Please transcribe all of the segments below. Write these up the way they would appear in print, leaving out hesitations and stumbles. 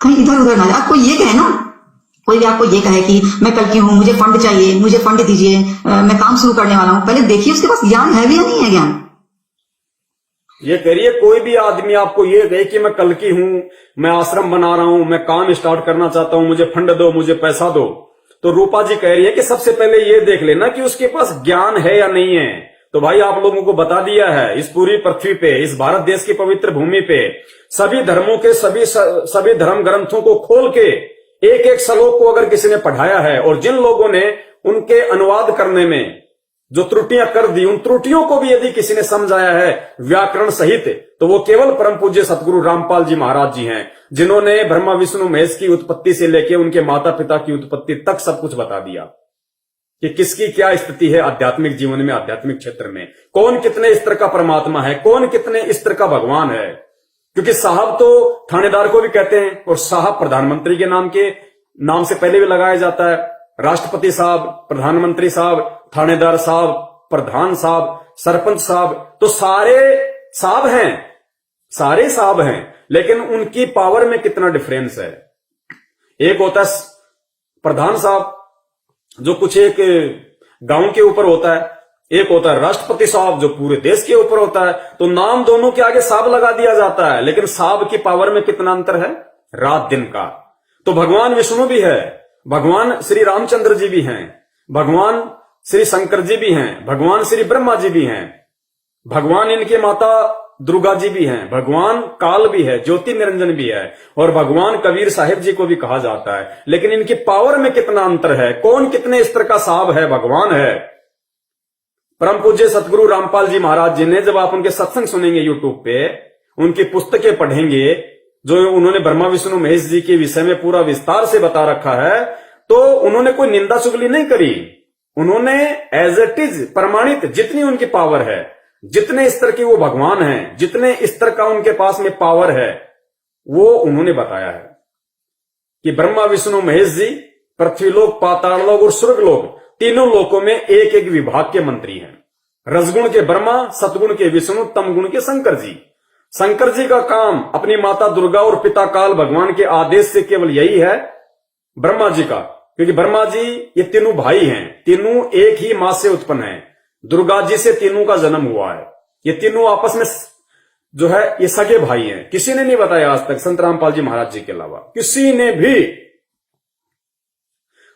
कहीं इधर उधर ना जाए। आपको ये कहे ना, कोई भी आपको ये कहे कि मैं कल की हूं, मुझे फंड चाहिए, मुझे फंड दीजिए, मैं काम शुरू करने वाला हूं, पहले देखिए उसके पास ज्ञान है भी या नहीं है ज्ञान। ये करिए, कोई भी आदमी आपको ये कहे कि मैं कल की हूं, मैं आश्रम बना रहा हूं, मैं काम स्टार्ट करना चाहता हूं, मुझे फंड दो, मुझे पैसा दो, तो रूपा जी कह रही है कि सबसे पहले ये देख लेना कि उसके पास ज्ञान है या नहीं है। तो भाई आप लोगों को बता दिया है, इस पूरी पृथ्वी पे, इस भारत देश की पवित्र भूमि पे सभी धर्मों के सभी धर्म ग्रंथों को खोल के एक एक श्लोक को अगर किसी ने पढ़ाया है, और जिन लोगों ने उनके अनुवाद करने में जो त्रुटियां कर दी, उन त्रुटियों को भी यदि किसी ने समझाया है व्याकरण सहित, तो वो केवल परम पूज्य सतगुरु रामपाल जी महाराज जी हैं, जिन्होंने ब्रह्मा विष्णु महेश की उत्पत्ति से लेकर उनके माता पिता की उत्पत्ति तक सब कुछ बता दिया कि किसकी क्या स्थिति है आध्यात्मिक जीवन में, आध्यात्मिक क्षेत्र में, कौन कितने स्तर का परमात्मा है, कौन कितने स्तर का भगवान है। क्योंकि साहब तो थानेदार को भी कहते हैं, और साहब प्रधानमंत्री के नाम से पहले भी लगाया जाता है। राष्ट्रपति साहब, प्रधानमंत्री साहब, थानेदार साहब, प्रधान साहब, सरपंच साहब, तो सारे साहब हैं, लेकिन उनकी पावर में कितना डिफरेंस है। एक होता है प्रधान साहब जो कुछ एक गांव के ऊपर होता है, एक होता है राष्ट्रपति साहब जो पूरे देश के ऊपर होता है। तो नाम दोनों के आगे साहब लगा दिया जाता है, लेकिन साहब की पावर में कितना अंतर है, रात दिन का। तो भगवान विष्णु भी है, भगवान श्री रामचंद्र जी भी हैं, भगवान श्री शंकर जी भी हैं, भगवान श्री ब्रह्मा जी भी हैं, भगवान इनके माता दुर्गा जी भी हैं, भगवान काल भी है, ज्योति निरंजन भी है, और भगवान कबीर साहिब जी को भी कहा जाता है। लेकिन इनकी पावर में कितना अंतर है, कौन कितने स्तर का साहब है, भगवान है। परम पूज्य सतगुरु रामपाल जी महाराज जी ने, जब आप उनके सत्संग सुनेंगे यूट्यूब पे, उनकी पुस्तकें पढ़ेंगे, जो उन्होंने ब्रह्मा विष्णु महेश जी के विषय में पूरा विस्तार से बता रखा है, तो उन्होंने कोई निंदा चुगली नहीं करी। उन्होंने एज इट इज प्रमाणित, जितनी उनकी पावर है, जितने स्तर के वो भगवान हैं, जितने स्तर का उनके पास में पावर है, वो उन्होंने बताया है कि ब्रह्मा विष्णु महेश जी पृथ्वी लोक, पाताल लोक और स्वर्ग लोक, तीनों लोकों में एक एक विभाग के मंत्री हैं। रजगुण के ब्रह्मा, सतगुण के विष्णु, तम गुण के शंकर जी। शंकर जी का काम अपनी माता दुर्गा और पिता काल भगवान के आदेश से केवल यही है, ब्रह्मा जी का, क्योंकि ब्रह्मा जी ये तीनों भाई हैं, तीनों एक ही मां से उत्पन्न हैं, दुर्गा जी से तीनों का जन्म हुआ है। ये तीनों आपस में जो है ये सगे भाई हैं। किसी ने नहीं बताया आज तक, संत रामपाल जी महाराज जी के अलावा किसी ने भी।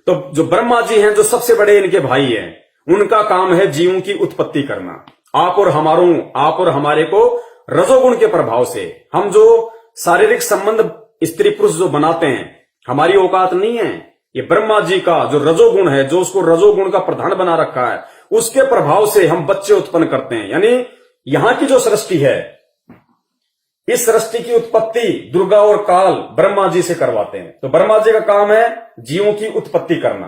तो जो ब्रह्मा जी हैं, जो सबसे बड़े इनके भाई हैं, उनका काम है जीवों की उत्पत्ति करना। आप और हमारे को रजोगुण के प्रभाव से, हम जो शारीरिक संबंध स्त्री पुरुष जो बनाते हैं, हमारी औकात नहीं है। ये ब्रह्मा जी का जो रजोगुण है, जो उसको रजोगुण का प्रधान बना रखा है, उसके प्रभाव से हम बच्चे उत्पन्न करते हैं। यानी यहां की जो सृष्टि है, इस सृष्टि की उत्पत्ति दुर्गा और काल ब्रह्मा जी से करवाते हैं। तो ब्रह्मा जी का काम है जीवों की उत्पत्ति करना।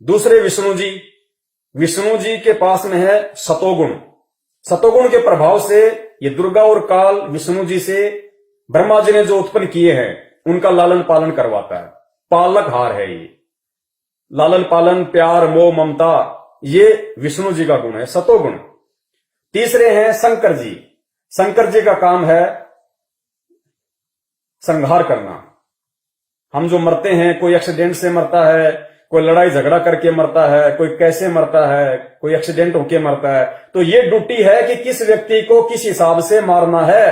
दूसरे विष्णु जी के पास में है सतोगुण। सतोगुण के प्रभाव से ये दुर्गा और काल विष्णु जी से ब्रह्मा जी ने जो उत्पन्न किए हैं, उनका लालन पालन करवाता है। पालकहार है ये, लालन पालन, प्यार, मोह, ममता, ये विष्णु जी का गुण है, सतोगुण। तीसरे हैं शंकर जी। शंकर जी का काम है संहार करना। हम जो मरते हैं, कोई एक्सीडेंट से मरता है, कोई लड़ाई झगड़ा करके मरता है, कोई कैसे मरता है, कोई एक्सीडेंट होके मरता है, तो ये ड्यूटी है कि किस व्यक्ति को किस हिसाब से मारना है,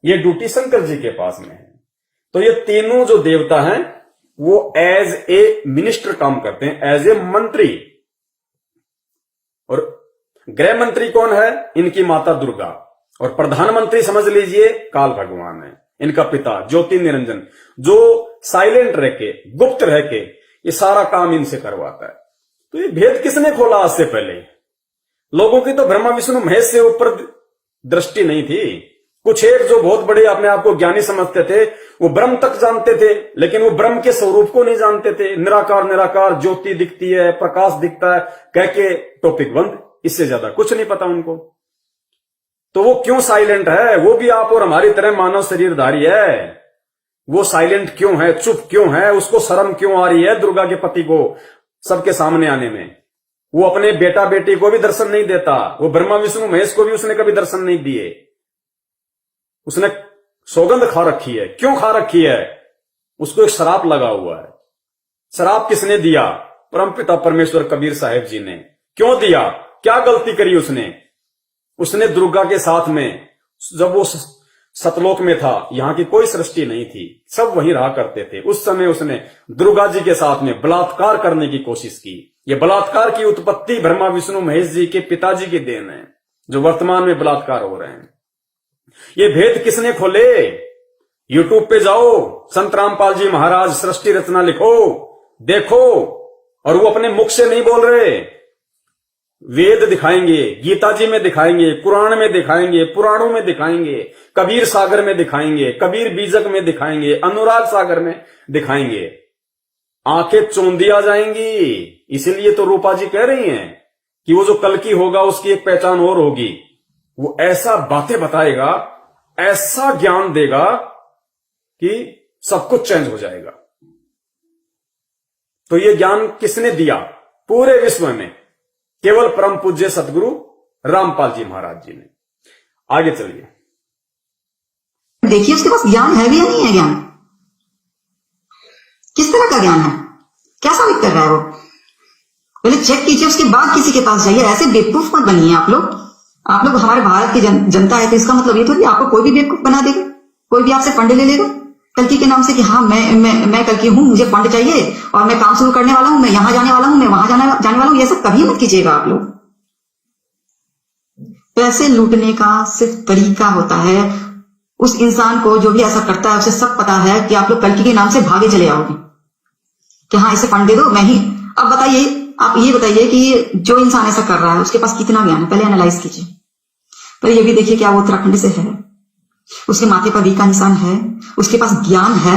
ये ड्यूटी शंकर जी के पास में है। तो ये तीनों जो देवता हैं, वो एज ए मिनिस्टर काम करते हैं, एज ए मंत्री। और गृह मंत्री कौन है? इनकी माता दुर्गा। और प्रधानमंत्री समझ लीजिए काल भगवान है, इनका पिता ज्योति निरंजन, जो साइलेंट रह के, गुप्त रह के ये सारा काम इनसे करवाता है। तो ये भेद किसने खोला आज से पहले? लोगों की तो ब्रह्मा विष्णु महेश से ऊपर दृष्टि नहीं थी। कुछ एक जो बहुत बड़े अपने आप को ज्ञानी समझते थे, वो ब्रह्म तक जानते थे, लेकिन वो ब्रह्म के स्वरूप को नहीं जानते थे। निराकार निराकार, ज्योति दिखती है, प्रकाश दिखता है, कह के टॉपिक बंद। इससे ज्यादा कुछ नहीं पता उनको। तो वो क्यों साइलेंट है? वो भी आप और हमारी तरह मानव शरीरधारी है। वो साइलेंट क्यों है, चुप क्यों है? उसको शर्म क्यों आ रही है दुर्गा के पति को सबके सामने आने में? वो अपने बेटा बेटी को भी दर्शन नहीं देता। वो ब्रह्मा विष्णु महेश को भी उसने कभी दर्शन नहीं दिए। उसने सौगंध खा रखी है। क्यों खा रखी है? उसको एक शराप लगा हुआ है। शराप किसने दिया? परमपिता परमेश्वर कबीर साहिब जी ने। क्यों दिया? क्या गलती करी उसने? उसने दुर्गा के साथ में, जब वो सतलोक में था, यहां की कोई सृष्टि नहीं थी, सब वहीं रहा करते थे, उस समय उसने दुर्गा जी के साथ में बलात्कार करने की कोशिश की। ये बलात्कार की उत्पत्ति ब्रह्मा विष्णु महेश जी के पिताजी की देन है, जो वर्तमान में बलात्कार हो रहे हैं। ये भेद किसने खोले? यूट्यूब पे जाओ, संत रामपाल जी महाराज सृष्टि रचना लिखो, देखो। और वो अपने मुख से नहीं बोल रहे, वेद दिखाएंगे, गीता जी में दिखाएंगे, कुरान में दिखाएंगे, पुराणों में दिखाएंगे, कबीर सागर में दिखाएंगे, कबीर बीजक में दिखाएंगे, अनुराग सागर में दिखाएंगे। आंखें चौंधी आ जाएंगी। इसीलिए तो रूपा जी कह रही हैं कि वो जो कल्कि होगा उसकी एक पहचान और होगी। वो ऐसा बातें बताएगा, ऐसा ज्ञान देगा कि सब कुछ चेंज हो जाएगा। तो ये ज्ञान किसने दिया पूरे विश्व में? केवल परम पूज्य सतगुरु रामपाल जी महाराज जी ने। आगे चलिए, देखिए उसके पास ज्ञान है भी या नहीं है। ज्ञान किस तरह का ज्ञान है, क्या साबित कर रहा है वो? पहले चेक कीजिए, उसके बाद किसी के पास जाइए। ऐसे बेवकूफ मत बनिए आप लोग। आप लोग हमारे भारत की जनता है, तो इसका मतलब ये थोड़ी आपको कोई भी बेवकूफ बना देगा, कोई भी आपसे फंड ले लेगा कल्कि के नाम से कि हाँ मैं कल्कि हूं, मुझे फंड चाहिए और मैं काम शुरू करने वाला हूं, मैं यहां जाने वाला हूं, मैं वहां जाने वाला हूं। ये सब कभी मत कीजिएगा आप लोग। पैसे लूटने का सिर्फ तरीका होता है, उस इंसान को जो भी ऐसा करता है उसे सब पता है कि आप लोग कल्कि के नाम से भागे चले आओगे कि हाँ इसे फंड दे दो, मैं ही। अब बताइए, आप ये बताइए कि जो इंसान ऐसा कर रहा है उसके पास कितना ज्ञान है, पहले एनालाइज कीजिए। पर ये भी देखिए क्या वो उत्तराखंड से है, उसके माथे पर वी का निशान है, उसके पास ज्ञान है,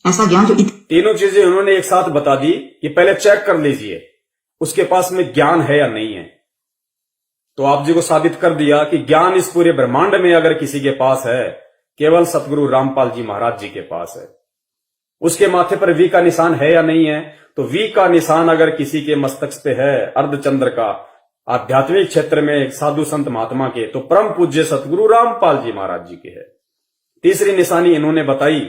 ऐसा ज्ञान जो तीनों चीजें उन्होंने एक साथ बता दी कि पहले चेक कर लीजिए उसके पास में ज्ञान है या नहीं है। तो आप जी को साबित कर दिया कि ज्ञान इस पूरे ब्रह्मांड में अगर किसी के पास है, केवल सतगुरु रामपाल जी महाराज जी के पास है। उसके माथे पर वी का निशान है या नहीं है? तो वी का निशान अगर किसी के मस्तक पे है, अर्धचंद्र का, आध्यात्मिक क्षेत्र में साधु संत महात्मा के, तो परम पूज्य सतगुरु रामपाल जी महाराज जी के है। तीसरी निशानी इन्होंने बताई,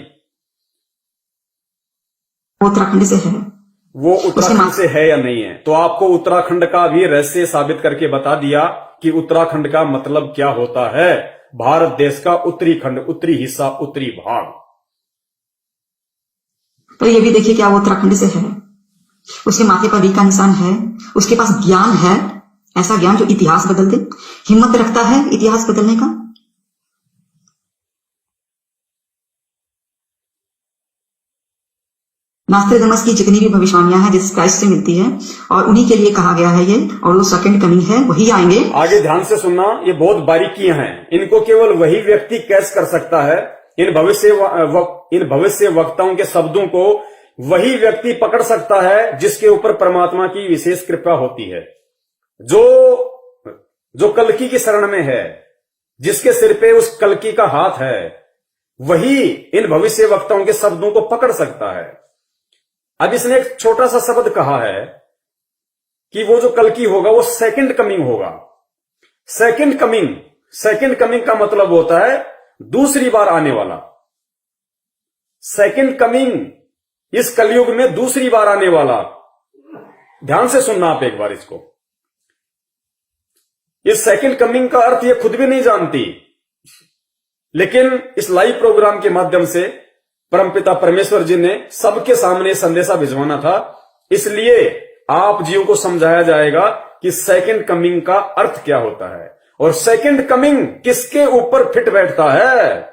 उत्तराखंड से है, वो उत्तराखंड से है या नहीं है। तो आपको उत्तराखंड का भी रहस्य साबित करके बता दिया कि उत्तराखंड का मतलब क्या होता है। भारत देश का उत्तरी खंड, उत्तरी हिस्सा, उत्तरी भाग। तो ये भी देखिए क्या वो उत्तराखंड से है, उसके माथे पर वी का निशान है, उसके पास ज्ञान है, ऐसा ज्ञान जो इतिहास बदल दे, हिम्मत रखता है इतिहास बदलने का। नास्ट्रेडमस की जितनी भी भविष्यवाणियां हैं जीसस क्राइस्ट से मिलती है और उन्हीं के लिए कहा गया है ये, और वो सेकंड कमिंग है, वही आएंगे। आगे ध्यान से सुनना, ये बहुत बारीकियां हैं, इनको केवल वही व्यक्ति कैच कर सकता है। इन भविष्य वक्ताओं के शब्दों को वही व्यक्ति पकड़ सकता है जिसके ऊपर परमात्मा की विशेष कृपा होती है, जो कल्कि की शरण में है, जिसके सिर पे उस कल्कि का हाथ है, वही इन भविष्य वक्ताओं के शब्दों को पकड़ सकता है। अब इसने एक छोटा सा शब्द कहा है कि वो जो कल्कि होगा वो सेकंड कमिंग होगा। सेकंड कमिंग का मतलब होता है दूसरी बार आने वाला। सेकंड कमिंग इस कलयुग में दूसरी बार आने वाला। ध्यान से सुनना आप एक बार इसको। इस सेकंड कमिंग का अर्थ ये खुद भी नहीं जानती, लेकिन इस लाइव प्रोग्राम के माध्यम से परमपिता परमेश्वर जी ने सबके सामने संदेशा भिजवाना था, इसलिए आप जीव को समझाया जाएगा कि सेकंड कमिंग का अर्थ क्या होता है और सेकंड कमिंग किसके ऊपर फिट बैठता है।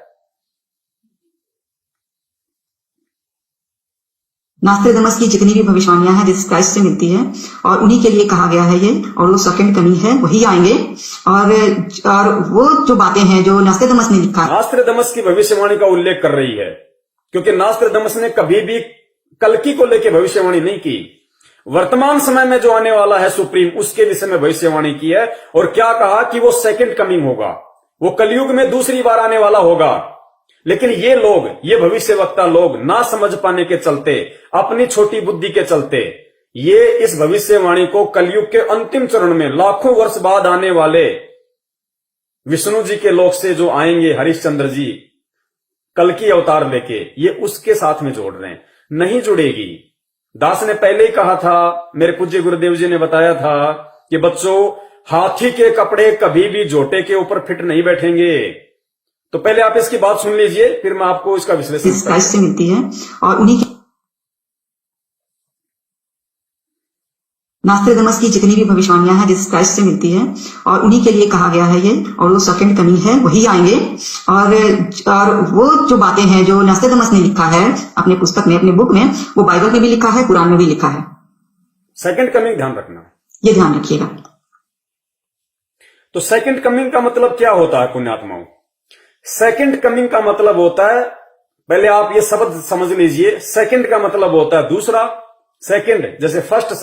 नास्ट्रेडमस की जितनी भी भविष्यवाणियां हैं जीसस क्राइस्ट से मिलती है और उन्हीं के लिए कहा गया है ये, और वो सेकंड कमिंग है, वही आएंगे। और वो जो बातें हैं जो नास्ट्रेडमस ने लिखा, नास्ट्रेडमस की भविष्यवाणी का उल्लेख कर रही है, क्योंकि नास्ट्रेडमस ने कभी भी कल्कि को लेकर भविष्यवाणी नहीं की। वर्तमान समय में जो आने वाला है सुप्रीम, उसके विषय में भविष्यवाणी की है। और क्या कहा कि वो सेकंड कमिंग होगा, वो कलयुग में दूसरी बार आने वाला होगा। लेकिन ये लोग, ये भविष्यवक्ता लोग ना समझ पाने के चलते, अपनी छोटी बुद्धि के चलते, ये इस भविष्यवाणी को कलयुग के अंतिम चरण में लाखों वर्ष बाद आने वाले विष्णु जी के लोक से जो आएंगे, हरिश्चंद्र जी, कल्कि अवतार लेके, ये उसके साथ में जोड़ रहे हैं। नहीं जुड़ेगी। दास ने पहले ही कहा था, मेरे पूज्य गुरुदेव जी ने बताया था कि बच्चों, हाथी के कपड़े कभी भी जोटे के ऊपर फिट नहीं बैठेंगे। तो पहले आप इसकी बात सुन लीजिए, फिर मैं आपको इसका विश्लेषण क्राइस्ट से मिलती है और उन्हीं की नास्ट्रेडमस की जितनी भी भविष्यवाणियां हैं जीसस क्राइस्ट से मिलती है और उन्हीं के लिए कहा गया है ये, और वो सेकंड कमिंग है, वही आएंगे। और वो जो बातें हैं जो नास्ट्रेडमस ने लिखा है अपने पुस्तक में, अपने बुक में, वो बाइबल में भी लिखा है, कुरान में भी लिखा है। सेकंड कमिंग ध्यान रखना, ये ध्यान रखिएगा। तो सेकंड कमिंग का मतलब क्या होता है पुण्यात्माओं? सेकंड कमिंग का मतलब होता है, पहले आप ये शब्द समझ लीजिए, सेकंड का मतलब होता है दूसरा। सेकंड जैसे फर्स्ट,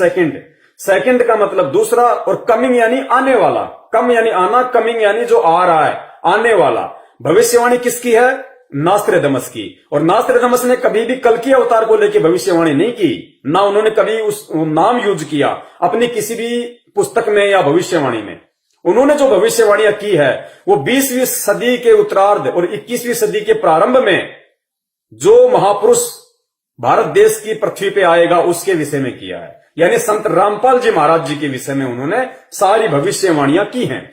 सेकंड का मतलब दूसरा, और कमिंग यानी आने वाला। कम यानी आना, कमिंग यानी जो आ रहा है, आने वाला। भविष्यवाणी किसकी है? नास्ट्रेडमस की। और नास्ट्रेडमस ने कभी भी कल्कि अवतार को लेकर भविष्यवाणी नहीं की, ना उन्होंने कभी उस नाम यूज किया अपनी किसी भी पुस्तक में या भविष्यवाणी में। उन्होंने जो भविष्यवाणियां की है वो 20वीं सदी के उत्तरार्ध और 21वीं सदी के प्रारंभ में जो महापुरुष भारत देश की पृथ्वी पे आएगा उसके विषय में किया है। यानी संत रामपाल जी महाराज जी के विषय में उन्होंने सारी भविष्यवाणियां की हैं।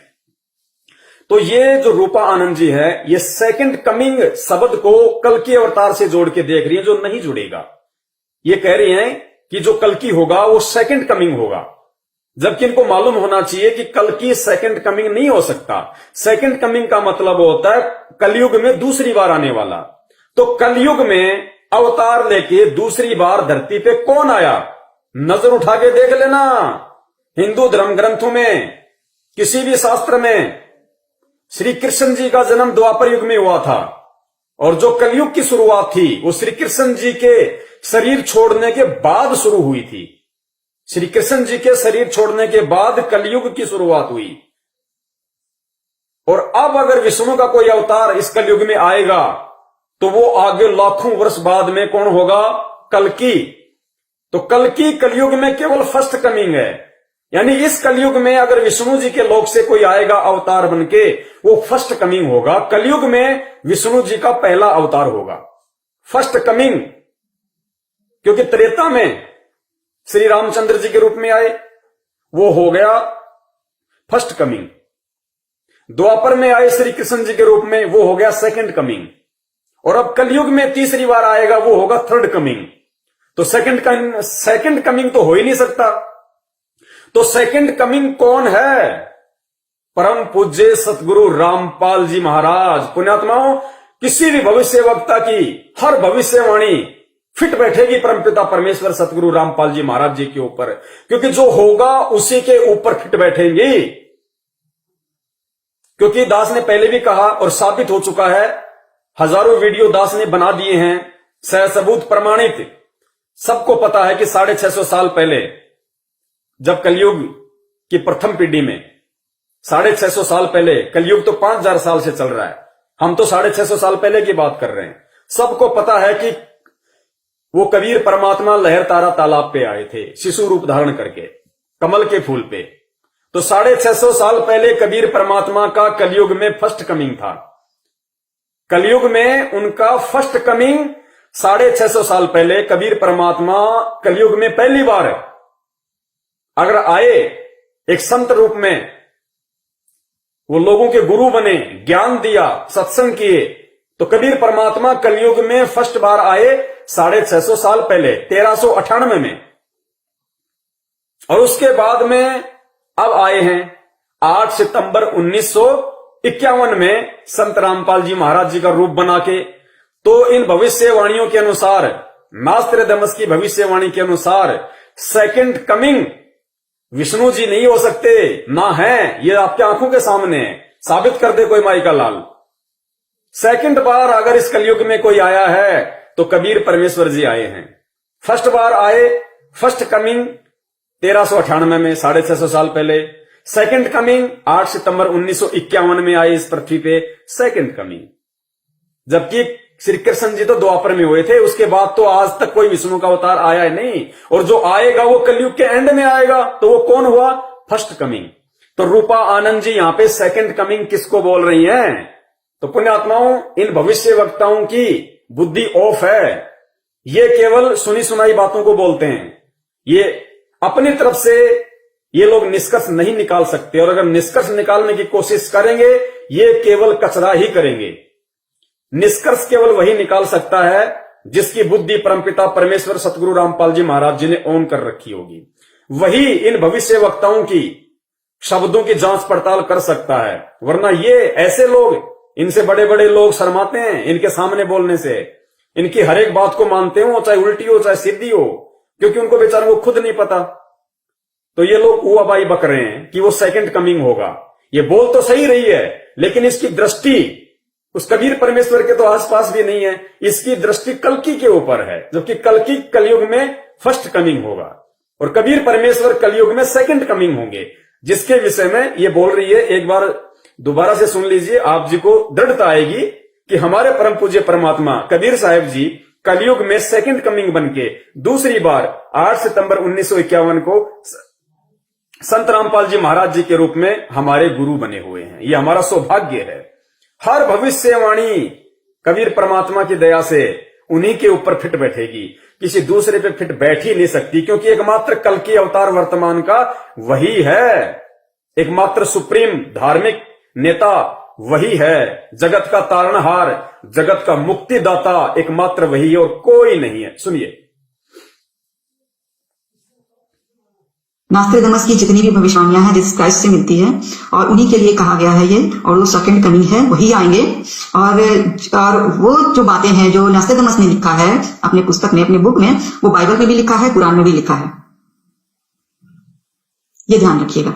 तो ये जो रूपा आनंद जी है, ये सेकंड कमिंग शब्द को कल्कि अवतार से जोड़ के देख रही है, जो नहीं जुड़ेगा। ये कह रही हैं कि जो कल्कि होगा वो सेकंड कमिंग होगा, जबकि इनको मालूम होना चाहिए कि कल्कि सेकंड कमिंग नहीं हो सकता। सेकंड कमिंग का मतलब होता है कलयुग में दूसरी बार आने वाला। तो कलयुग में अवतार लेके दूसरी बार धरती पे कौन आया? नजर उठा के देख लेना, हिंदू धर्म ग्रंथों में, किसी भी शास्त्र में श्री कृष्ण जी का जन्म द्वापर युग में हुआ था, और जो कलयुग की शुरुआत थी वो श्री कृष्ण जी के शरीर छोड़ने के बाद शुरू हुई थी। श्री कृष्ण जी के शरीर छोड़ने के बाद कलयुग की शुरुआत हुई। और अब अगर विष्णु का कोई अवतार इस कलयुग में आएगा तो वो आगे लाखों वर्ष बाद में कौन होगा? कल्कि। तो कल्कि कलयुग में केवल फर्स्ट कमिंग है। यानी इस कलयुग में अगर विष्णु जी के लोक से कोई आएगा अवतार बनके, वो फर्स्ट कमिंग होगा। कलयुग में विष्णु जी का पहला अवतार होगा, फर्स्ट कमिंग। क्योंकि त्रेता में श्री रामचंद्र जी के रूप में आए, वो हो गया फर्स्ट कमिंग। द्वापर में आए श्री कृष्ण जी के रूप में, वो हो गया सेकंड कमिंग। और अब कलयुग में तीसरी बार आएगा, वो होगा थर्ड कमिंग। तो सेकंड कमिंग तो हो ही नहीं सकता। तो सेकंड कमिंग कौन है? परम पूज्य सतगुरु रामपाल जी महाराज। पुण्यात्माओं, किसी भी भविष्य वक्ता की हर भविष्यवाणी फिट बैठेगी परमपिता परमेश्वर सतगुरु रामपाल जी महाराज जी के ऊपर, क्योंकि जो होगा उसी के ऊपर फिट बैठेंगी। क्योंकि दास ने पहले भी कहा और साबित हो चुका है, हजारों वीडियो दास ने बना दिए हैं, सहसबूत प्रमाणित। सबको पता है कि 650 साल पहले जब कलयुग की प्रथम पीढ़ी में, 650 साल पहले, कलयुग तो 5000 साल से चल रहा है, हम तो 650 साल पहले की बात कर रहे हैं। सबको पता है कि वो कबीर परमात्मा लहर तारा तालाब पे आए थे शिशु रूप धारण करके, कमल के फूल पे। तो 650 साल पहले कबीर परमात्मा का कलयुग में फर्स्ट कमिंग था। कलयुग में उनका फर्स्ट कमिंग 650 साल पहले कबीर परमात्मा कलयुग में पहली बार अगर आए एक संत रूप में, वो लोगों के गुरु बने, ज्ञान दिया, सत्संग किए, तो कबीर परमात्मा कलयुग में फर्स्ट बार आए 650 साल पहले 1398 में। और उसके बाद में अब आए हैं 8 सितंबर 1951 में संत रामपाल जी महाराज जी का रूप बना के। तो इन भविष्यवाणियों के अनुसार, नास्ट्रेडमस की भविष्यवाणी के अनुसार, सेकंड कमिंग विष्णु जी नहीं हो सकते, ना है। ये आपके आंखों के सामने है, साबित कर दे कोई माई का लाल। सेकंड बार अगर इस कलयुग में कोई आया है तो कबीर परमेश्वर जी आए हैं। फर्स्ट बार आए, फर्स्ट कमिंग 1398 में, 650 साल पहले। सेकंड कमिंग 8 सितंबर 1951 में आए इस पृथ्वी पे, सेकंड कमिंग। जबकि श्री कृष्ण जी तो द्वापर में हुए थे, उसके बाद तो आज तक कोई विष्णु का अवतार आया नहीं। और जो आएगा वो कलयुग के एंड में आएगा, तो वो कौन हुआ? First coming. तो रूपा आनंद जी यहां पे सेकंड कमिंग किसको बोल रही हैं? तो पुण्यात्माओं, इन भविष्य वक्ताओं की बुद्धि ऑफ है। ये केवल सुनी सुनाई बातों को बोलते हैं। ये अपनी तरफ से ये लोग निष्कर्ष नहीं निकाल सकते, और अगर निष्कर्ष निकालने की कोशिश करेंगे ये केवल कचरा ही करेंगे। निष्कर्ष केवल वही निकाल सकता है जिसकी बुद्धि परमपिता परमेश्वर सतगुरु रामपाल जी महाराज जी ने ऑन कर रखी होगी। वही इन भविष्य वक्ताओं की शब्दों की जांच पड़ताल कर सकता है, वरना ये ऐसे लोग, इनसे बड़े बड़े लोग शर्माते हैं इनके सामने बोलने से। इनकी हर एक बात को मानते हो, चाहे उल्टी हो चाहे सीधी हो, क्योंकि उनको बेचारों को खुद नहीं पता। तो ये लोग उआबाई बक रहे हैं कि वो सेकंड कमिंग होगा। ये बोल तो सही रही है, लेकिन इसकी दृष्टि उस कबीर परमेश्वर के तो आसपास भी नहीं है। इसकी दृष्टि कल्कि के ऊपर है, जबकि कल्कि कलयुग में फर्स्ट कमिंग होगा और कबीर परमेश्वर कलयुग में सेकंड कमिंग होंगे, जिसके विषय में ये बोल रही है। एक बार दोबारा से सुन लीजिए, आप जी को दृढ़ता आएगी कि हमारे परम पूज्य परमात्मा कबीर साहब जी कलयुग में सेकंड कमिंग बनके दूसरी बार 8 सितंबर 1951 को संत रामपाल जी महाराज जी के रूप में हमारे गुरु बने हुए हैं। ये हमारा सौभाग्य है। हर भविष्यवाणी कबीर परमात्मा की दया से उन्हीं के ऊपर फिट बैठेगी, किसी दूसरे पे फिट बैठ ही नहीं सकती, क्योंकि एकमात्र कल की अवतार वर्तमान का वही है। एकमात्र सुप्रीम धार्मिक नेता वही है। जगत का तारणहार, जगत का मुक्तिदाता एकमात्र वही है और कोई नहीं है। सुनिए, नास्ट्रेडमस की जितनी भी भविष्यवाणियां हैं जीसस क्राइस्ट से मिलती है, और उन्हीं के लिए कहा गया है ये, और वो सेकंड कमिंग है, वही आएंगे। और वो जो बातें हैं जो नास्ट्रेडमस ने लिखा है अपने पुस्तक में, अपने बुक में, वो बाइबल में भी लिखा है, कुरान में भी लिखा है। ये ध्यान रखिएगा।